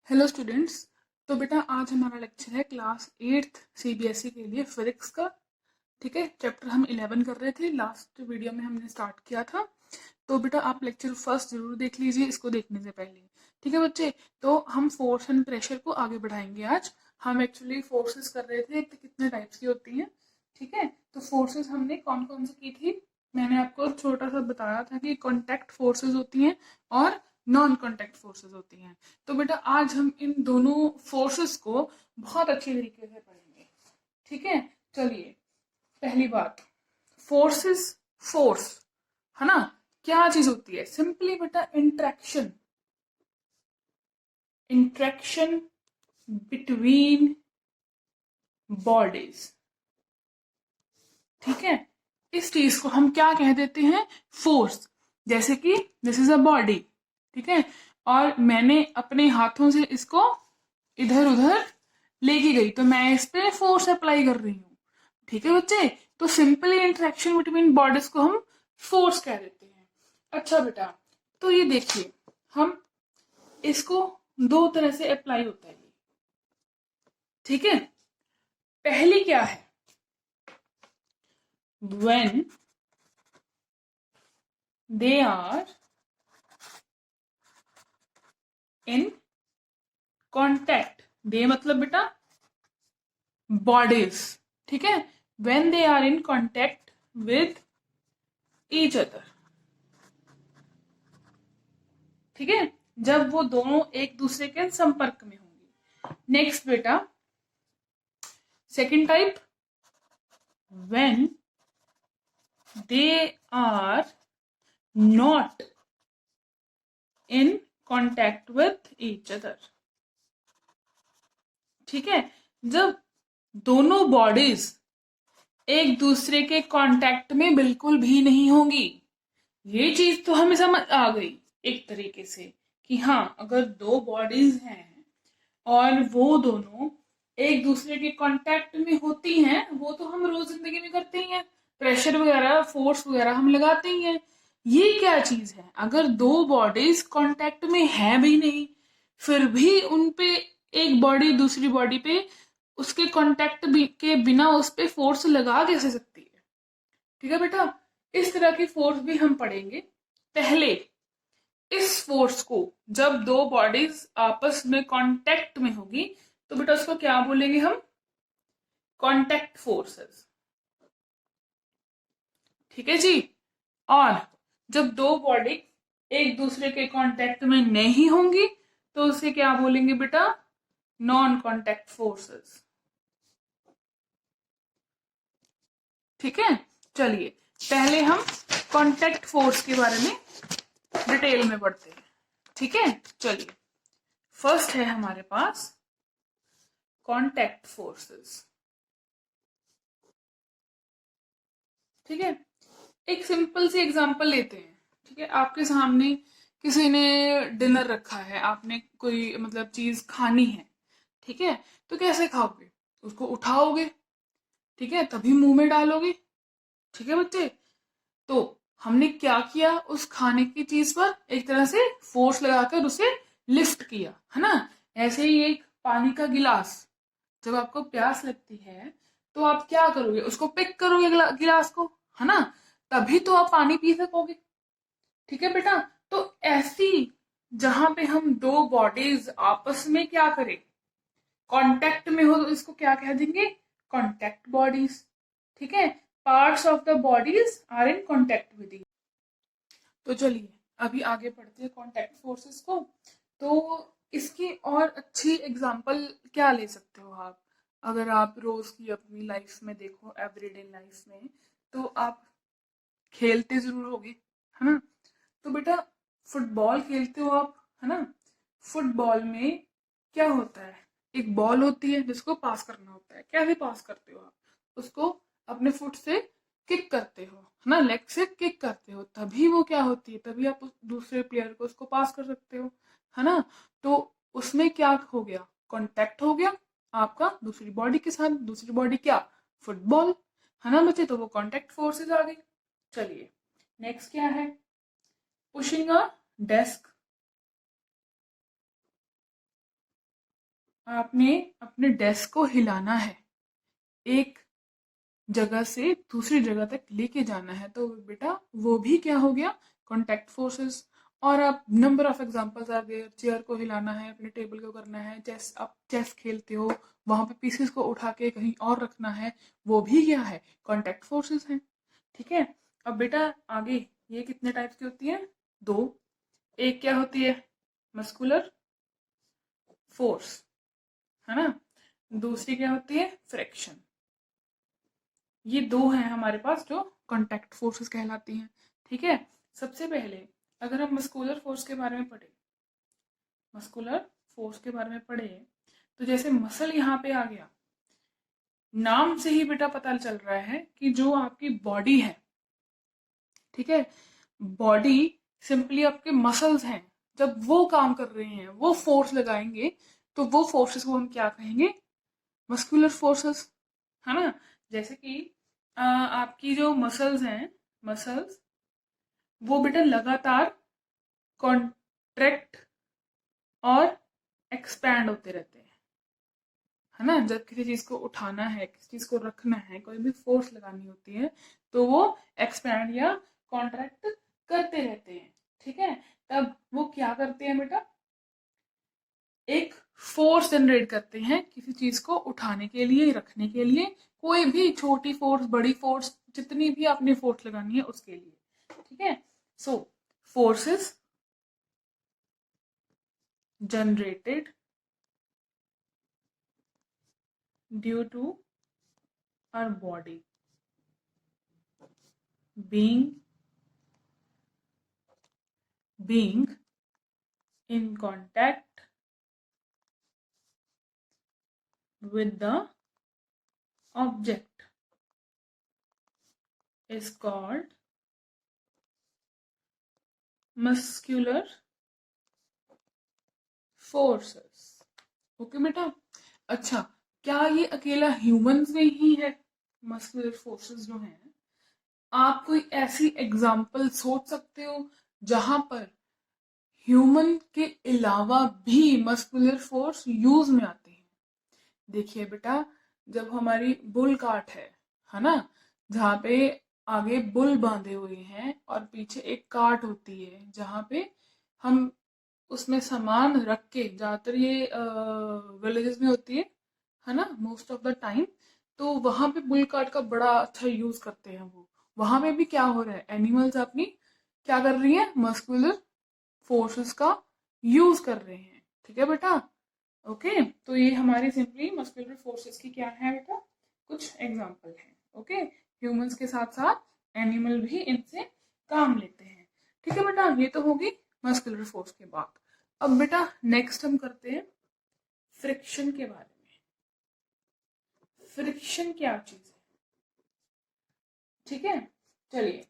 Hello students. तो बेटा आज हमारा लेक्चर है क्लास 8th सीबीएसई के लिए फिजिक्स का। ठीक है, चैप्टर हम 11 कर रहे थे, लास्ट वीडियो में हमने स्टार्ट किया था। तो बेटा आप लेक्चर फर्स्ट जरूर देख लीजिए इसको देखने से पहले। ठीक है बच्चे, तो हम फोर्स एंड प्रेशर को आगे बढ़ाएंगे। आज हम एक्चुअली फोर्सेस कर रहे थे तो कितने टाइप्स की होती हैं। ठीक है, तो फोर्सेस हमने कौन कौन सी की थी, मैंने आपको छोटा सा बताया था कि कॉन्टैक्ट फोर्सेस होती हैं और नॉन कॉन्टैक्ट फोर्सेस होती हैं। तो बेटा आज हम इन दोनों फोर्सेस को बहुत अच्छी तरीके से पढ़ेंगे। ठीक है, चलिए पहली बात, फोर्सेस, फोर्स है ना, क्या चीज होती है? सिंपली बेटा इंट्रैक्शन, इंट्रैक्शन बिटवीन बॉडीज। ठीक है, इस चीज को हम क्या कह देते हैं? फोर्स। जैसे कि दिस इज अ बॉडी, ठीक है, और मैंने अपने हाथों से इसको इधर उधर लेके गई तो मैं इस पे फोर्स अप्लाई कर रही हूँ। ठीक है बच्चे, तो सिंपली इंटरेक्शन बिटवीन बॉडीज को हम फोर्स कह देते हैं। अच्छा बेटा, तो ये देखिए, हम इसको दो तरह से अप्लाई होता है। ठीक है, पहली क्या है? When they are in contact, they मतलब बेटा बॉडीज। ठीक है, when they are in contact with each other. ठीक है, जब वो दोनों एक दूसरे के संपर्क में होंगी। नेक्स्ट बेटा, second type, when they are not in contact with each other. ठीक है, जब दोनों बॉडीज एक दूसरे के कांटेक्ट में बिल्कुल भी नहीं होंगी। ये चीज तो हमें समझ आ गई एक तरीके से कि हाँ, अगर दो बॉडीज हैं और वो दोनों एक दूसरे के कांटेक्ट में होती हैं, वो तो हम रोज जिंदगी में करते ही हैं, प्रेशर वगैरह फोर्स वगैरह हम लगाते ही हैं। ये क्या चीज है? अगर दो बॉडीज कांटेक्ट में है भी नहीं, फिर भी उन पे एक बॉडी दूसरी बॉडी पे उसके कांटेक्ट के बिना उस पे फोर्स लगा कैसे सकती है? ठीक है बेटा, इस तरह की फोर्स भी हम पढ़ेंगे। पहले इस फोर्स को, जब दो बॉडीज आपस में कांटेक्ट में होगी तो बेटा उसको क्या बोलेंगे हम? Contact forces. ठीक है जी। और जब दो बॉडी एक दूसरे के कांटेक्ट में नहीं होंगी तो उसे क्या बोलेंगे बेटा? Non contact forces. ठीक है, चलिए पहले हम कांटेक्ट फोर्स के बारे में डिटेल में पढ़ते हैं। ठीक है, चलिए फर्स्ट है हमारे पास कांटेक्ट फोर्सेस। ठीक है, एक सिंपल सी एग्जांपल लेते हैं। ठीक है, आपके सामने किसी ने डिनर रखा है, आपने कोई मतलब चीज खानी है। ठीक है, तो कैसे खाओगे? उसको उठाओगे, ठीक है, तभी मुंह में डालोगे। ठीक है बच्चे, तो हमने क्या किया? उस खाने की चीज पर एक तरह से फोर्स लगाकर उसे लिफ्ट किया, है ना। ऐसे ही एक पानी का गिलास, जब आपको प्यास लगती है तो आप क्या करोगे? उसको पिक करोगे गिलास को, है ना, तभी तो आप पानी पी सकोगे। ठीक है बेटा, तो ऐसी जहां पे हम दो बॉडीज आपस में क्या करें? कांटेक्ट में हो, तो इसको क्या कह देंगे? Contact bodies. ठीक है, parts of the bodies are in contact with each. तो चलिए अभी आगे बढ़ते हैं कांटेक्ट फोर्सेस को। तो इसकी और अच्छी एग्जांपल क्या ले सकते हो आप? अगर आप रोज की अपनी लाइफ में देखो, एवरीडे लाइफ में, तो आप खेलते जरूर होगे, है ना। तो बेटा फुटबॉल खेलते हो आप, है ना। फुटबॉल में क्या होता है? एक बॉल होती है जिसको पास करना होता है। कैसे पास करते हो आप? उसको अपने फुट से किक करते हो, है ना, लेग से किक करते हो, तभी वो क्या होती है, तभी आप दूसरे प्लेयर को उसको पास कर सकते हो, है ना। तो उसमें क्या हो गया? कांटेक्ट हो गया आपका दूसरी बॉडी के साथ। दूसरी बॉडी क्या? फुटबॉल, है ना बच्चे, तो वो कांटेक्ट फोर्सेस आ गई। चलिए नेक्स्ट क्या है? पुशिंग अ डेस्क आपने अपने डेस्क को हिलाना है, एक जगह से दूसरी जगह तक लेके जाना है, तो बेटा वो भी क्या हो गया, कॉन्टैक्ट फोर्सेस। और आप नंबर ऑफ एग्जांपल्स आ गए, चेयर को हिलाना है, अपने टेबल को करना है, चेस आप चेस खेलते हो, वहां पे पीसेस को उठा के कहीं और रखना है, वो भी क्या है, कॉन्टैक्ट फोर्सेस हैं। ठीक है। अब बेटा आगे ये कितने टाइप्स की होती है, दो। एक क्या होती है, मस्कुलर फोर्स, है ना, दूसरी क्या होती है, फ्रिक्शन। ये दो हैं हमारे पास जो कॉन्टैक्ट फोर्सेस कहलाती हैं। ठीक है। सबसे पहले अगर हम मस्कुलर फोर्स के बारे में पढ़े, मस्कुलर फोर्स के बारे में पढ़े, तो जैसे मसल यहाँ पे आ गया, नाम से ही बेटा पता चल रहा है कि जो आपकी बॉडी है, ठीक है, बॉडी सिंपली आपके मसल्स हैं, जब वो काम कर रहे हैं, वो फोर्स लगाएंगे, तो वो फोर्सेस को हम क्या कहेंगे, मस्कुलर फोर्सेस, है ना। जैसे कि आपकी जो मसल्स हैं, मसल्स वो बेटा लगातार कॉन्ट्रैक्ट और एक्सपैंड होते रहते हैं, है ना। जब किसी चीज को उठाना है, किसी चीज को रखना है, कोई भी फोर्स लगानी होती है, तो वो एक्सपैंड या कॉन्ट्रैक्ट करते रहते हैं। ठीक है। तब वो क्या करते हैं बेटा, एक फोर्स जनरेट करते हैं किसी चीज को उठाने के लिए, रखने के लिए, कोई भी छोटी फोर्स, बड़ी फोर्स, जितनी भी आपने फोर्स लगानी है उसके लिए। ठीक है। So forces generated due to our body being in contact with the object is called muscular forces. Okay बेटा। अच्छा, क्या ये अकेला ह्यूमंस में ही है मस्कुलर फोर्सेस जो हैं? आप कोई ऐसी एग्जांपल सोच सकते हो जहां पर ह्यूमन के अलावा भी मस्कुलर फोर्स यूज में आते हैं? देखिए बेटा, जब हमारी बुल कार्ट है ना, जहाँ पे आगे बुल बांधे हुए हैं और पीछे एक कार्ट होती है जहाँ पे हम उसमें सामान रख के, ज्यादातर ये विलेजेस में होती है ना, मोस्ट ऑफ द टाइम, तो वहां पे बुल कार्ट का बड़ा अच्छा यूज करते हैं वो। वहां पे भी क्या हो रहा है, एनिमल्स अपनी क्या कर रही है, मस्कुलर फोर्सेस का यूज कर रहे हैं। ठीक है बेटा। ओके। तो ये हमारी सिंपली मस्कुलर फोर्सेस की क्या है बेटा, कुछ एग्जांपल है। ओके। ह्यूमंस के साथ साथ एनिमल भी इनसे काम लेते हैं। ठीक है बेटा, ये तो होगी मस्कुलर फोर्स के बात। अब बेटा नेक्स्ट हम करते हैं फ्रिक्शन के बारे में। फ्रिक्शन क्या चीज है? ठीक है, चलिए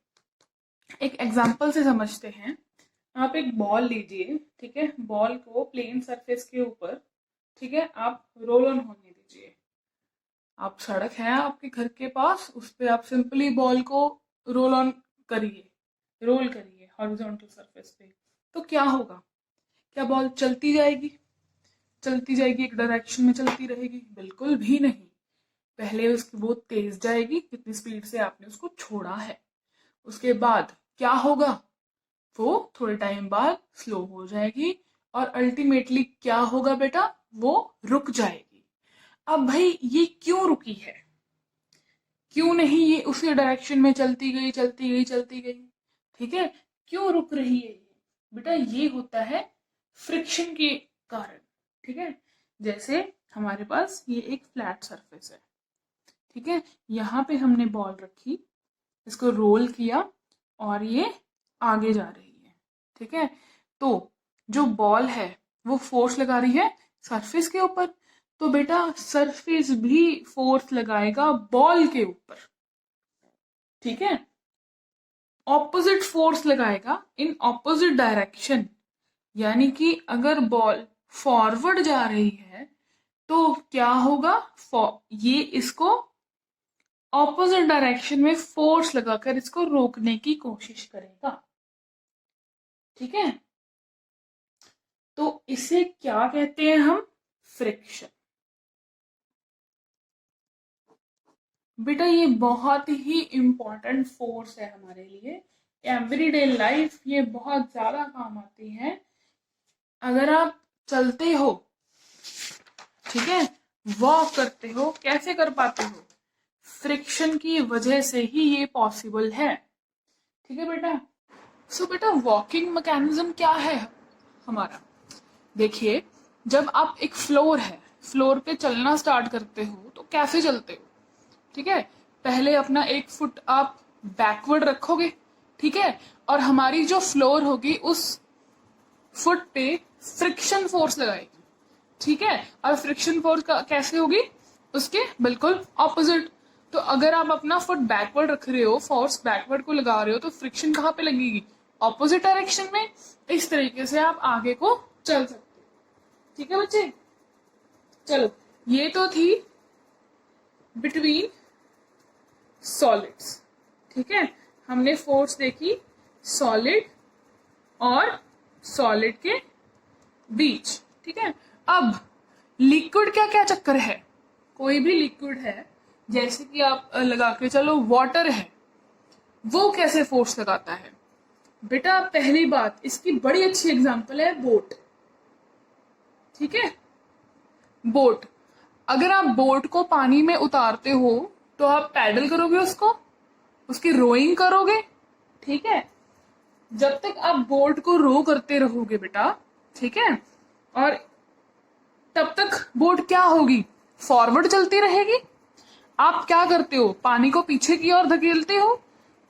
एक एग्जांपल से समझते हैं। आप एक बॉल लीजिए, ठीक है, बॉल को प्लेन सरफेस के ऊपर, ठीक है, आप रोल ऑन होने दीजिए। आप सड़क है आपके घर के पास, उस पे आप सिंपली बॉल को रोल ऑन करिए, रोल करिए हॉरिजॉन्टल सरफेस पे, तो क्या होगा, क्या बॉल चलती जाएगी? चलती जाएगी, एक डायरेक्शन में चलती रहेगी? बिल्कुल भी नहीं। पहले उसकी वो तेज जाएगी कितनी स्पीड से आपने उसको छोड़ा है, उसके बाद क्या होगा, वो थोड़े टाइम बाद स्लो हो जाएगी, और अल्टीमेटली क्या होगा बेटा, वो रुक जाएगी। अब भाई ये क्यों रुकी है, क्यों नहीं ये उसी डायरेक्शन में चलती गई, चलती गई, चलती गई? ठीक है, क्यों रुक रही है ये बेटा, ये होता है फ्रिक्शन के कारण। ठीक है। जैसे हमारे पास ये एक फ्लैट सरफेस है, ठीक है, यहाँ पे हमने बॉल रखी, इसको रोल किया, और ये आगे जा रही है। ठीक है। तो जो बॉल है वो फोर्स लगा रही है सरफेस के ऊपर, तो बेटा सरफेस भी फोर्स लगाएगा बॉल के ऊपर। ठीक है। ऑपोजिट फोर्स लगाएगा इन ऑपोजिट डायरेक्शन, यानी कि अगर बॉल फॉरवर्ड जा रही है तो क्या होगा, ये इसको ऑपोजिट डायरेक्शन में फोर्स लगाकर इसको रोकने की कोशिश करेगा। ठीक है। तो इसे क्या कहते हैं हम, फ्रिक्शन। बेटा ये बहुत ही इंपॉर्टेंट फोर्स है हमारे लिए, एवरीडे लाइफ ये बहुत ज्यादा काम आती है। अगर आप चलते हो, ठीक है, वॉक करते हो, कैसे कर पाते हो? फ्रिक्शन की वजह से ही ये पॉसिबल है। ठीक है बेटा। सो बेटा वॉकिंग मैकेनिज्म क्या है हमारा? देखिए, जब आप एक फ्लोर पे चलना स्टार्ट करते हो तो कैसे चलते हो? ठीक है, पहले अपना एक फुट आप बैकवर्ड रखोगे, ठीक है, और हमारी जो फ्लोर होगी उस फुट पे फ्रिक्शन फोर्स लगाएगी, ठीक है, और फ्रिक्शन फोर्स कैसे होगी? उसके बिल्कुल ऑपोजिट। तो अगर आप अपना फुट बैकवर्ड रख रहे हो, फोर्स बैकवर्ड को लगा रहे हो, तो फ्रिक्शन कहाँ पे लगेगी? ऑपोजिट डायरेक्शन में। इस तरीके से आप आगे को चल सकते हो। ठीक है बच्चे, चलो ये तो थी बिटवीन सॉलिड्स। ठीक है, हमने फोर्स देखी सॉलिड और सॉलिड के बीच। ठीक है, अब लिक्विड क्या क्या चक्कर है? कोई भी लिक्विड है, जैसे कि आप लगा के चलो वाटर है, वो कैसे फोर्स लगाता है? बेटा पहली बात, इसकी बड़ी अच्छी एग्जांपल है बोट। ठीक है, बोट, अगर आप बोट को पानी में उतारते हो तो आप पैडल करोगे, उसकी रोइंग करोगे। ठीक है, जब तक आप बोट को रो करते रहोगे बेटा, ठीक है, और तब तक बोट क्या होगी? फॉरवर्ड चलती रहेगी। आप क्या करते हो? पानी को पीछे की ओर धकेलते हो,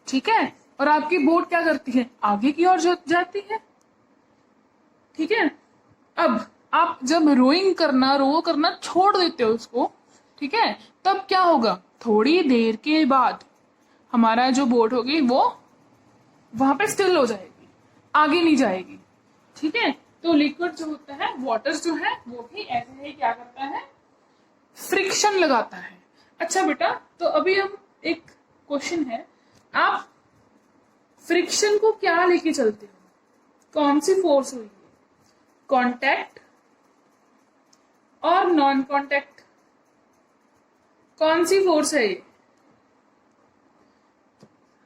ठीक है, और आपकी बोट क्या करती है? आगे की ओर जाती है। ठीक है, अब आप जब रो करना छोड़ देते हो उसको, ठीक है, तब क्या होगा? थोड़ी देर के बाद हमारा जो बोट होगी वो वहां पे स्टिल हो जाएगी, आगे नहीं जाएगी। ठीक है, तो लिक्विड जो होता है, वाटर जो है, वो भी ऐसे ही क्या करता है? फ्रिक्शन लगाता है। अच्छा बेटा, तो अभी हम एक क्वेश्चन है, आप फ्रिक्शन को क्या लेके चलते हो? कौन सी फोर्स हुई है? कांटेक्ट और नॉन कांटेक्ट, कौन सी फोर्स है ये?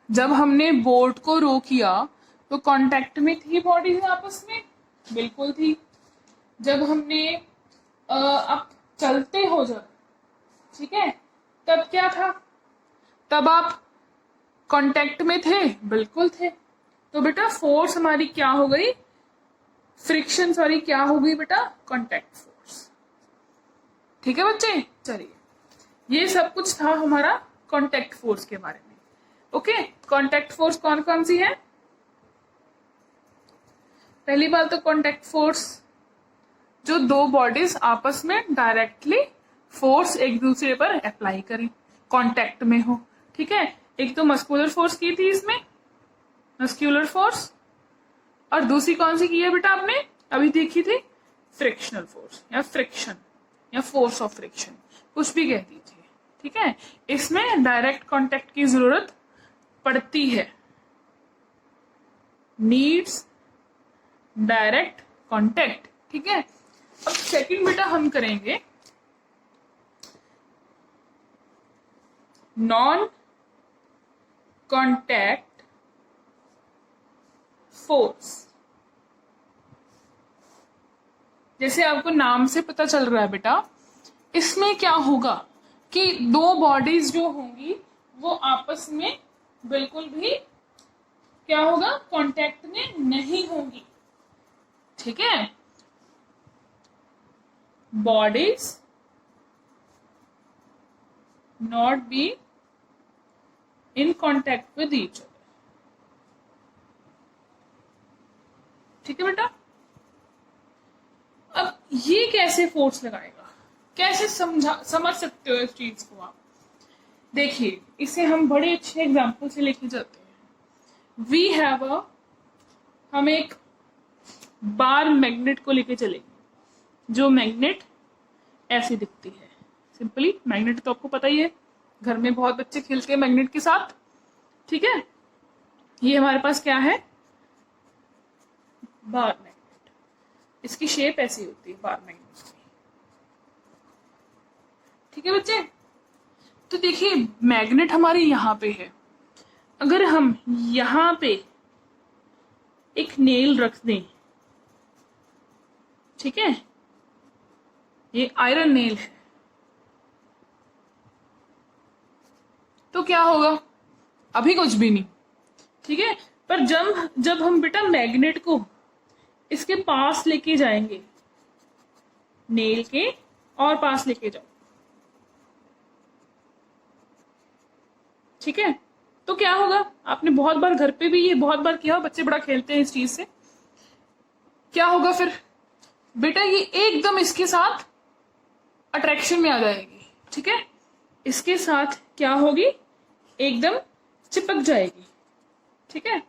जब हमने बोट को रो किया तो कांटेक्ट में थी बॉडीज आपस में? बिल्कुल थी। जब हमने आप चलते हो जब, ठीक है, तब क्या था? तब आप कांटेक्ट में थे? बिल्कुल थे। तो बेटा फोर्स हमारी क्या हो गई? फ्रिक्शन सॉरी क्या हो गई बेटा? Contact force. ठीक है बच्चे, चलिए ये सब कुछ था हमारा कांटेक्ट फोर्स के बारे में। ओके, कांटेक्ट फोर्स कौन कौन सी है? पहली बात तो कांटेक्ट फोर्स, जो दो बॉडीज आपस में डायरेक्टली फोर्स एक दूसरे पर अप्लाई करें, कांटेक्ट में हो। ठीक है, एक तो मस्कुलर फोर्स की थी इसमें, मस्कुलर फोर्स, और दूसरी कौन सी की है बेटा आपने अभी देखी थी? फ्रिक्शनल फोर्स या फ्रिक्शन या फोर्स ऑफ फ्रिक्शन, कुछ भी कह दीजिए। ठीक है, इसमें डायरेक्ट कांटेक्ट की जरूरत पड़ती है, नीड्स डायरेक्ट कांटेक्ट। ठीक है, अब सेकंड बेटा हम करेंगे नॉन कांटेक्ट फोर्स। जैसे आपको नाम से पता चल रहा है बेटा, इसमें क्या होगा कि दो बॉडीज जो होंगी वो आपस में बिल्कुल भी क्या होगा? कांटेक्ट में नहीं होंगी। ठीक है, bodies not be in contact with each other. ठीक है बेटा, अब ये कैसे फोर्स लगाएगा? कैसे समझ सकते हो इस चीज को आप? देखिए, इसे हम बड़े अच्छे एग्जाम्पल से लेके चलते हैं। वी हैव अ, हम एक बार मैग्नेट को लेके चलेंगे, जो मैग्नेट ऐसी दिखती है। सिंपली मैग्नेट तो आपको पता ही है, घर में बहुत बच्चे खेलते हैं मैग्नेट के साथ। ठीक है, ये हमारे पास क्या है? Bar magnet. इसकी शेप ऐसी होती है बार मैग्नेट की। ठीक है बच्चे। तो देखिए मैग्नेट हमारे यहाँ पे है, अगर हम यहाँ पे एक नेल रख दें, ठीक है, ये आयरन नेल है, तो क्या होगा? अभी कुछ भी नहीं, ठीक है। पर जब जब हम बेटा मैग्नेट को इसके पास लेके जाएंगे, नेल के और पास लेके जाओ, ठीक है, तो क्या होगा? आपने बहुत बार घर पे भी ये बहुत बार किया, बच्चे बड़ा खेलते हैं इस चीज से। क्या होगा फिर बेटा? ये एकदम इसके साथ अट्रैक्शन में आ जाएगी, ठीक है, इसके साथ क्या होगी? एकदम चिपक जाएगी, ठीक है।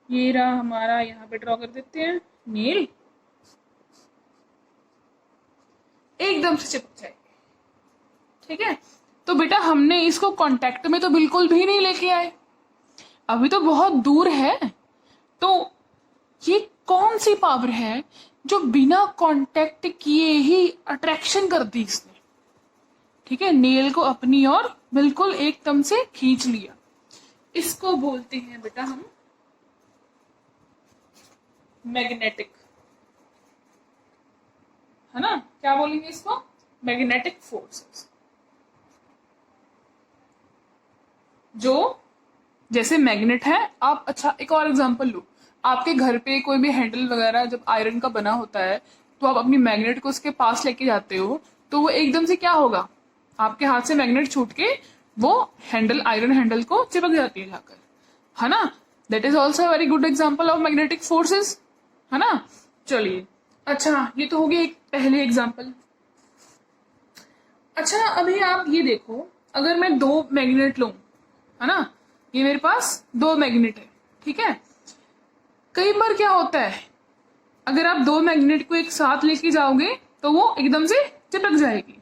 ये रहा हमारा, यहाँ पे ड्रॉ कर देते हैं नेल, एकदम से चिपक जाएगी, ठीक है। तो बेटा हमने इसको कांटेक्ट में तो बिल्कुल भी नहीं लेके आए, अभी तो बहुत दूर है। तो ये कौन सी पावर है जो बिना कांटेक्ट किए ही अट्रैक्शन कर दी इसने, ठीक है, नेल को अपनी ओर बिल्कुल एकदम से खींच लिया। इसको बोलते हैं बेटा हम मैग्नेटिक, है ना, क्या बोलेंगे इसको? Magnetic forces. जो जैसे मैग्नेट है, आप अच्छा एक और एग्जांपल लो, आपके घर पे कोई भी हैंडल वगैरह जब आयरन का बना होता है, तो आप अपनी मैग्नेट को उसके पास लेके जाते हो, तो वो एकदम से क्या होगा? आपके हाथ से मैग्नेट छूट के वो हैंडल, आयरन हैंडल को चिपक जाती है जाकर, है ना। That is also very good example of magnetic forces, है ना। चलिए, अच्छा ये तो हो गया एक पहले एग्जाम्पल। अच्छा अभी आप ये देखो, अगर मैं दो मैग्नेट लूं, है ना, ये मेरे पास दो मैग्नेट है, ठीक है। कई बार क्या होता है, अगर आप दो मैग्नेट को एक साथ लेके जाओगे तो वो एकदम से चिपक जाएगी।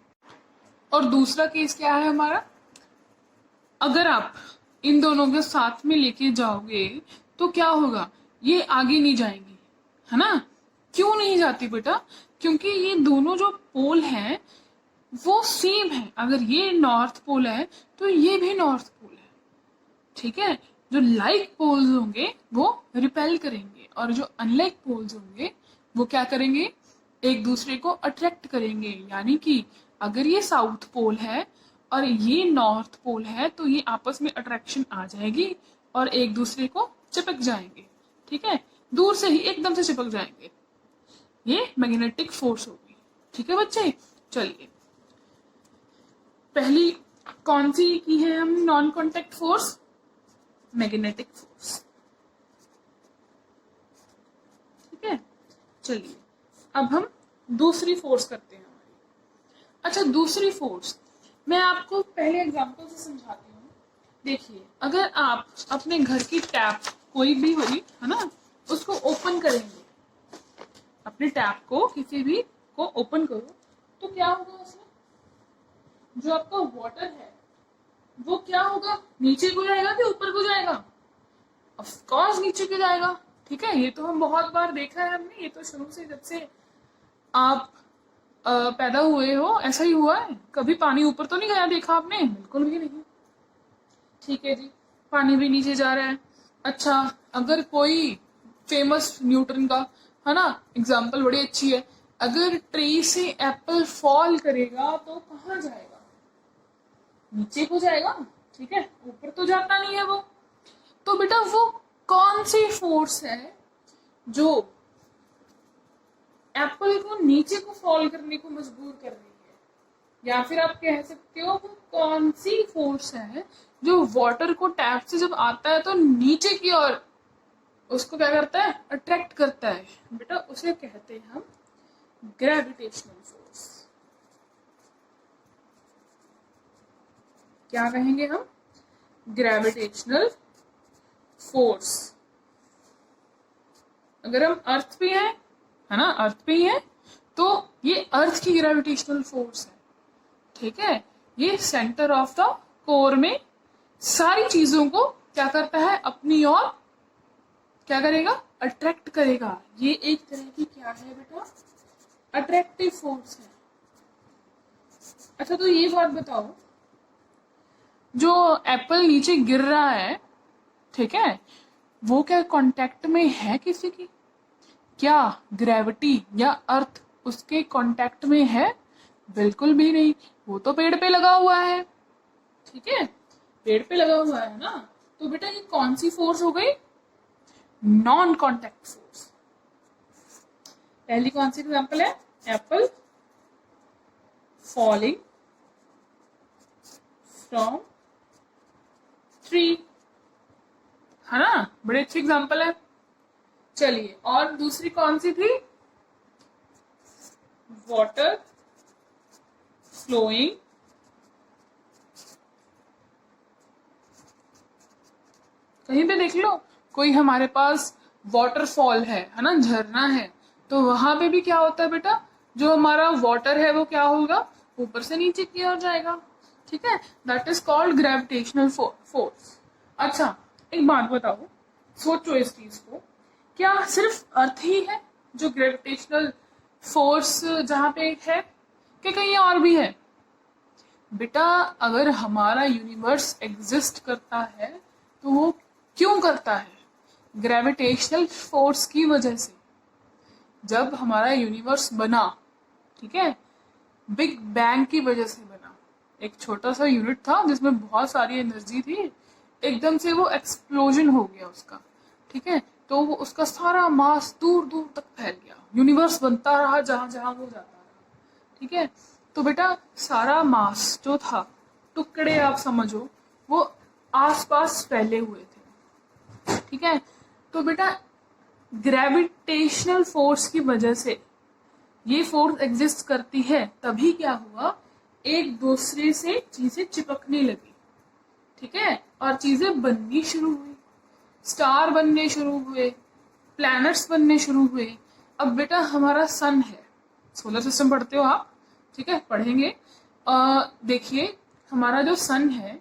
और दूसरा केस क्या है हमारा, अगर आप इन दोनों को साथ में लेके जाओगे तो क्या होगा? ये आगे नहीं जाएंगी, है ना। क्यों नहीं जाती बेटा? क्योंकि ये दोनों जो पोल हैं वो सेम है। अगर ये नॉर्थ पोल है तो ये भी नॉर्थ पोल है, ठीक है। जो लाइक पोल्स होंगे वो रिपेल करेंगे और जो अनलाइक पोल्स होंगे वो क्या करेंगे? एक दूसरे को अट्रैक्ट करेंगे। यानी कि अगर ये साउथ पोल है और ये नॉर्थ पोल है तो ये आपस में अट्रैक्शन आ जाएगी और एक दूसरे को चिपक जाएंगे, ठीक है, दूर से ही एकदम से चिपक जाएंगे। ये मैग्नेटिक फोर्स होगी, ठीक है बच्चे। चलिए, पहली कौन सी की है हम non contact force? Magnetic force, ठीक है। चलिए अब हम दूसरी फोर्स करते हैं हमारी। अच्छा दूसरी फोर्स मैं आपको पहले एग्जांपल से समझाती हूँ। देखिए, अगर आप अपने घर की टैप कोई भी हुई, है ना, उसको ओपन करेंगे, अपने टैप को किसी भी को ओपन करो तो क्या होगा? उसमें जो आपका वाटर है वो क्या होगा? नीचे को जाएगा कि ऊपर को जाएगा? ऑफ कोर्स नीचे को जाएगा, ठीक है। ये तो हम बहुत बार देखा है हमने, ये तो शुरू से जब से आप पैदा हुए हो ऐसा ही हुआ है। कभी पानी ऊपर तो नहीं गया देखा आपने? बिल्कुल भी नहीं, ठीक है जी। पानी भी नीचे जा रहा है। अच्छा, अगर कोई फेमस न्यूटन का, है ना, एग्जाम्पल बड़ी अच्छी है, अगर ट्री से एप्पल फॉल करेगा तो कहाँ जाएगा? नीचे को जाएगा, ठीक है, ऊपर तो जाता नहीं है वो। तो बेटा वो कौन सी फोर्स है जो एप्पल को नीचे को फॉल करने को मजबूर कर रही है? या फिर आप कह सकते हो वो कौन सी फोर्स है जो वाटर को टैप से जब आता है तो नीचे की ओर उसको क्या करता है? अट्रैक्ट करता है। बेटा उसे कहते हैं हम ग्रेविटेशनल फोर्स। क्या कहेंगे हम? Gravitational force. अगर हम अर्थ पे हैं, है ना, अर्थ पे ही है, तो ये अर्थ की ग्रेविटेशनल फोर्स है, ठीक है। ये सेंटर ऑफ द कोर में सारी चीजों को क्या करता है? अपनी ओर क्या करेगा? अट्रैक्ट करेगा। ये एक तरह की क्या है बेटा? अट्रैक्टिव फोर्स है, अच्छा तो ये बात बताओ, जो एप्पल नीचे गिर रहा है, ठीक है, वो क्या कांटेक्ट में है किसी की? क्या ग्रेविटी या अर्थ उसके कांटेक्ट में है? बिल्कुल भी नहीं। वो तो पेड़ पे लगा हुआ है, ठीक है, पेड़ पे लगा हुआ है ना। तो बेटा ये कौन सी फोर्स हो गई? Non contact force. पहली कौन सी एग्जांपल है? एप्पल फॉलिंग फ्रॉम ट्री, है ना, बड़ी अच्छी एग्जांपल है। चलिए, और दूसरी कौन सी थी? वाटर फ्लोइंग कहीं पे देख लो, कोई हमारे पास वाटरफॉल है ना, झरना है, तो वहां पे भी क्या होता है बेटा, जो हमारा वाटर है वो क्या होगा, ऊपर से नीचे की ओर जाएगा, ठीक है, that is called gravitational force. अच्छा एक बात बताओ, सोचो इस चीज को, क्या सिर्फ अर्थ ही है जो ग्रेविटेशनल फोर्स जहां पे है, कि कहीं और भी है? बेटा अगर हमारा यूनिवर्स एग्जिस्ट करता है तो वो क्यों करता है? ग्रेविटेशनल फोर्स की वजह से। जब हमारा यूनिवर्स बना, ठीक है, बिग बैंग की वजह से बना। एक छोटा सा यूनिट था जिसमें बहुत सारी एनर्जी थी, एकदम से वो एक्सप्लोजन हो गया उसका, ठीक है, तो वो उसका सारा मास दूर दूर तक फैल गया, यूनिवर्स बनता रहा जहां जहां वो जाता रहा, ठीक है। तो बेटा सारा मास जो था, टुकड़े आप समझो, वो आसपास फैले हुए थे, ठीक है। तो बेटा ग्रेविटेशनल फोर्स की वजह से ये फोर्स एग्जिस्ट करती है, तभी क्या हुआ, एक दूसरे से चीजें चिपकने लगी, ठीक है, और चीजें बननी शुरू हुई, स्टार बनने शुरू हुए, प्लैनेट्स बनने शुरू हुए। अब बेटा हमारा सन है, सोलर सिस्टम पढ़ते हो आप, ठीक है, पढ़ेंगे। देखिए हमारा जो सन है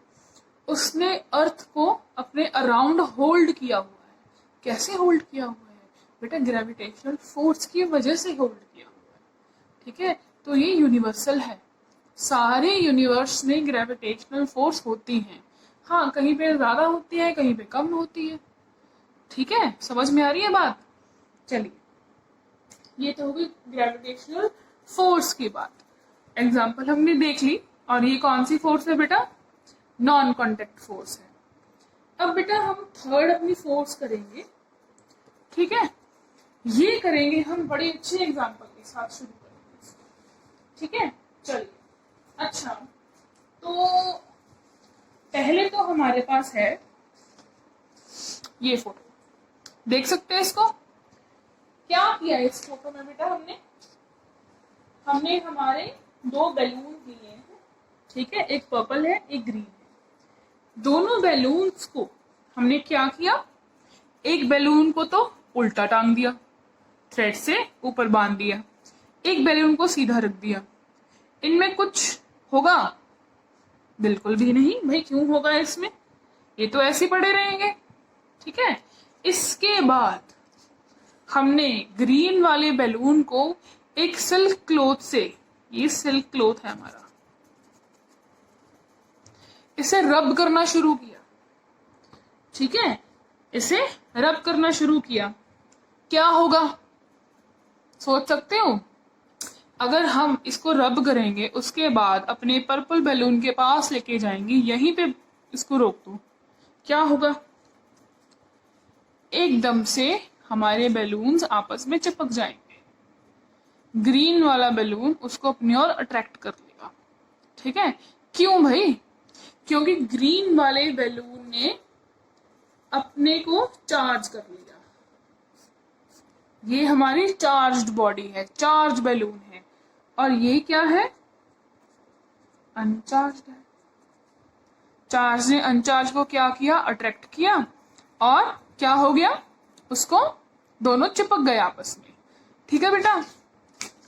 उसने अर्थ को अपने अराउंड होल्ड किया हुआ है। कैसे होल्ड किया हुआ है बेटा? ग्रेविटेशनल फोर्स की वजह से होल्ड किया हुआ है, ठीक है। तो ये यूनिवर्सल है, सारे यूनिवर्स में ग्रेविटेशनल फोर्स होती हैं। हाँ कहीं पे ज्यादा होती है, कहीं पे कम होती है, ठीक है, समझ में आ रही है बात? चलिए, ये तो हो गई ग्रेविटेशनल फोर्स की बात, एग्जाम्पल हमने देख ली। और ये कौन सी फोर्स है बेटा? नॉन कांटेक्ट फोर्स है। अब बेटा हम थर्ड अपनी फोर्स करेंगे, ठीक है, ये करेंगे हम बड़े अच्छे एग्जाम्पल के साथ शुरू करेंगे, ठीक है। चलिए, अच्छा तो पहले तो हमारे पास है ये फोटो, देख सकते हैं इसको? क्या किया इस फोटो में बेटा? हमने हमारे दो बैलून लिए हैं, ठीक है, एक पर्पल है एक ग्रीन है। दोनों बैलून्स को हमने क्या किया, एक बैलून को तो उल्टा टांग दिया, थ्रेड से ऊपर बांध दिया, एक बैलून को सीधा रख दिया। इनमें कुछ होगा? बिल्कुल भी नहीं भाई, क्यों होगा इसमें, ये तो ऐसे पड़े रहेंगे, ठीक है। इसके बाद हमने ग्रीन वाले बैलून को एक सिल्क क्लॉथ से, ये सिल्क क्लॉथ है हमारा, इसे रब करना शुरू किया, ठीक है, इसे रब करना शुरू किया। क्या होगा सोच सकते हो? अगर हम इसको रब करेंगे, उसके बाद अपने पर्पल बैलून के पास लेके जाएंगे, यहीं पे इसको रोक दो, क्या होगा? एकदम से हमारे बैलून्स आपस में चिपक जाएंगे, ग्रीन वाला बैलून उसको अपनी ओर अट्रैक्ट कर लेगा, ठीक है। क्यों भाई? क्योंकि ग्रीन वाले बैलून ने अपने को चार्ज कर लिया, ये हमारी चार्ज्ड बॉडी है, चार्ज बैलून है, और ये क्या है? अनचार्ज्ड है। चार्ज ने अनचार्ज को क्या किया? अट्रैक्ट किया, और क्या हो गया? उसको दोनों चिपक गए आपस में, ठीक है बेटा।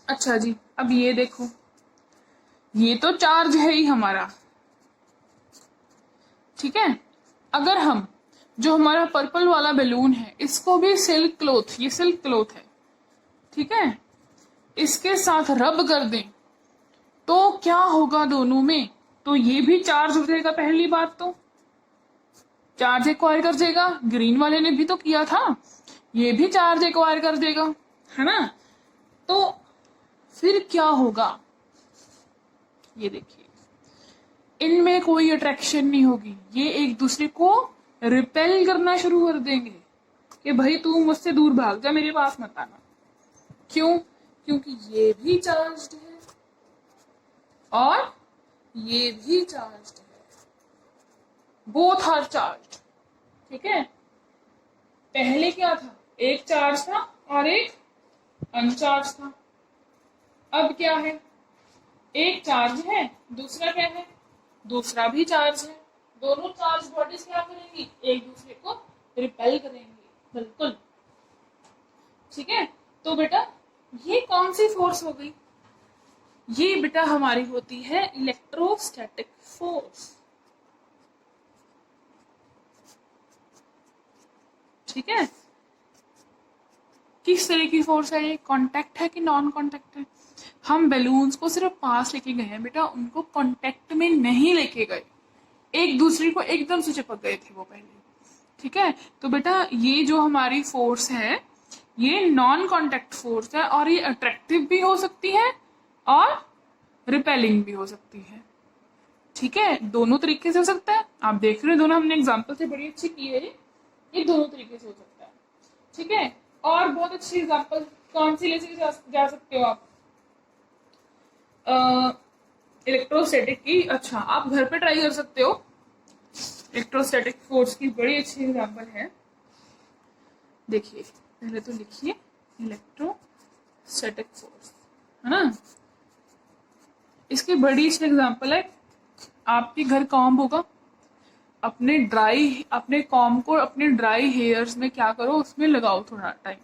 अच्छा जी, अब ये देखो, ये तो चार्ज है ही हमारा, ठीक है। अगर हम जो हमारा पर्पल वाला बैलून है, इसको भी सिल्क क्लॉथ, ये सिल्क क्लॉथ है, ठीक है, इसके साथ रब कर दें, तो क्या होगा दोनों में, तो ये भी चार्ज हो जाएगा। पहली बात तो चार्ज एक्वायर कर देगा, ग्रीन वाले ने भी तो किया था, ये भी चार्ज एक्वायर कर देगा, है ना। तो फिर क्या होगा, ये देखिए, इनमें कोई अट्रैक्शन नहीं होगी, ये एक दूसरे को रिपेल करना शुरू कर देंगे कि भाई तू मुझसे दूर भाग जा, मेरे पास मत आना। क्यों? क्योंकि ये भी चार्ज्ड है और ये भी चार्ज्ड है, बोथ आर चार्ज्ड। ठीक है, पहले क्या था, एक चार्ज था और एक अनचार्ज था। अब क्या है, एक चार्ज है, दूसरा क्या है, दूसरा भी चार्ज है। दोनों चार्ज बॉडीज क्या करेंगी, एक दूसरे को रिपेल करेंगी। बिल्कुल ठीक है। तो बेटा ये कौन सी फोर्स हो गई, ये बेटा हमारी होती है इलेक्ट्रोस्टैटिक फोर्स। ठीक है, किस तरह की फोर्स है ये, कांटेक्ट है कि नॉन कांटेक्ट है। हम बैलून्स को सिर्फ पास लेके गए हैं बेटा, उनको कांटेक्ट में नहीं लेके गए, एक दूसरे को एकदम से चिपक गए थे वो पहले। ठीक है, तो बेटा ये जो हमारी फोर्स है ये नॉन कांटेक्ट फोर्स है, और ये अट्रैक्टिव भी हो सकती है और रिपेलिंग भी हो सकती है। ठीक है, दोनों तरीके से हो सकता है। आप देख रहे हो दोनों हमने एग्जाम्पल से बड़ी अच्छी की है, ये दोनों तरीके से हो सकता है। ठीक है, और बहुत अच्छी एग्जाम्पल कौन सी ले जा सकते हो आप, इलेक्ट्रोस्टैटिक की। अच्छा, आप घर पे ट्राई कर सकते हो, इलेक्ट्रोस्टैटिक फोर्स की बड़ी अच्छी एग्जाम्पल है। देखिए पहले तो लिखिए इलेक्ट्रोस्टैटिक फोर्स, है ना। इसकी बड़ी अच्छी एग्जाम्पल है, आपके घर कॉम्ब होगा, अपने कॉम्ब को अपने ड्राई हेयर्स में क्या करो, उसमें लगाओ थोड़ा टाइम,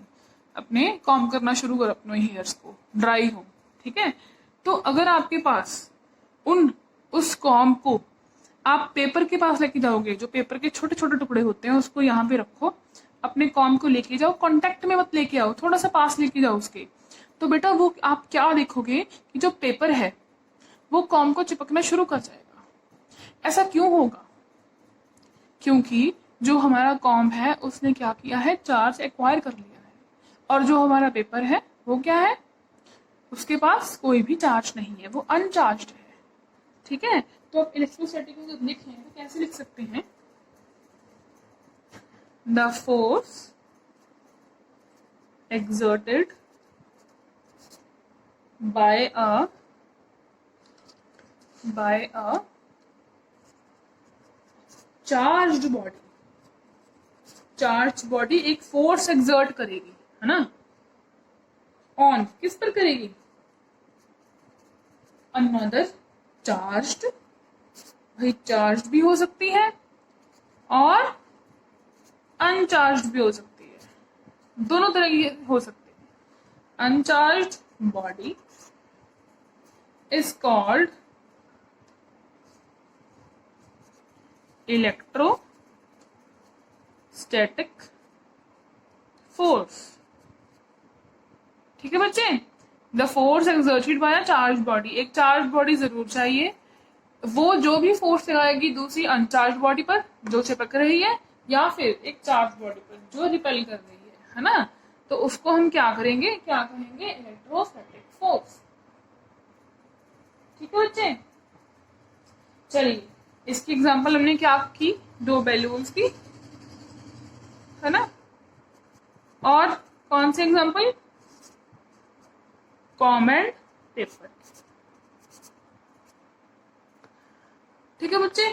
अपने कॉम्ब करना शुरू करो अपने हेयर्स को, ड्राई हो। ठीक है, तो अगर आपके पास उस कॉम्ब को आप पेपर के पास लेके जाओगे, जो पेपर के छोटे छोटे टुकड़े होते हैं उसको यहाँ पे रखो, अपने कॉम्ब को लेके जाओ, कांटेक्ट में मत लेके आओ, थोड़ा सा पास लेके जाओ उसके, तो बेटा वो आप क्या देखोगे कि जो पेपर है वो कॉम्ब को चिपकना शुरू कर जाएगा। ऐसा क्यों होगा, क्योंकि जो हमारा कॉम्ब है उसने क्या किया है, चार्ज एक्वायर कर लिया है, और जो हमारा पेपर है वो क्या है, उसके पास कोई भी चार्ज नहीं है, वो अनचार्ज्ड है। ठीक है, तो आप इलेक्ट्रोस्टैटिक में जब लिखें तो कैसे लिख सकते हैं, the force exerted by a charged body, charge body एक फोर्स एक्सर्ट करेगी, है ना, ऑन किस पर करेगी, अनदर चार्ज्ड, भाई चार्ज भी हो सकती है और अनचार्ज्ड भी हो सकती है, दोनों तरह की हो सकती है। Uncharged body is called electrostatic force. ठीक है बच्चे, the force exerted by a charge body, एक चार्ज बॉडी जरूर चाहिए, वो जो भी फोर्स लगाएगी दूसरी अनचार्ज बॉडी पर जो चिपक रही है, या फिर एक चार्ज बॉडी पर जो रिपेल कर रही है ना, तो उसको हम क्या करेंगे, क्या कहेंगे, इलेक्ट्रोस्टैटिक फोर्स। ठीक है बच्चे, चलिए इसकी एग्जांपल हमने क्या की, दो बैलून्स की, है ना, और कौन सी एग्जांपल, कॉम्ब एंड पेपर। ठीक है बच्चे,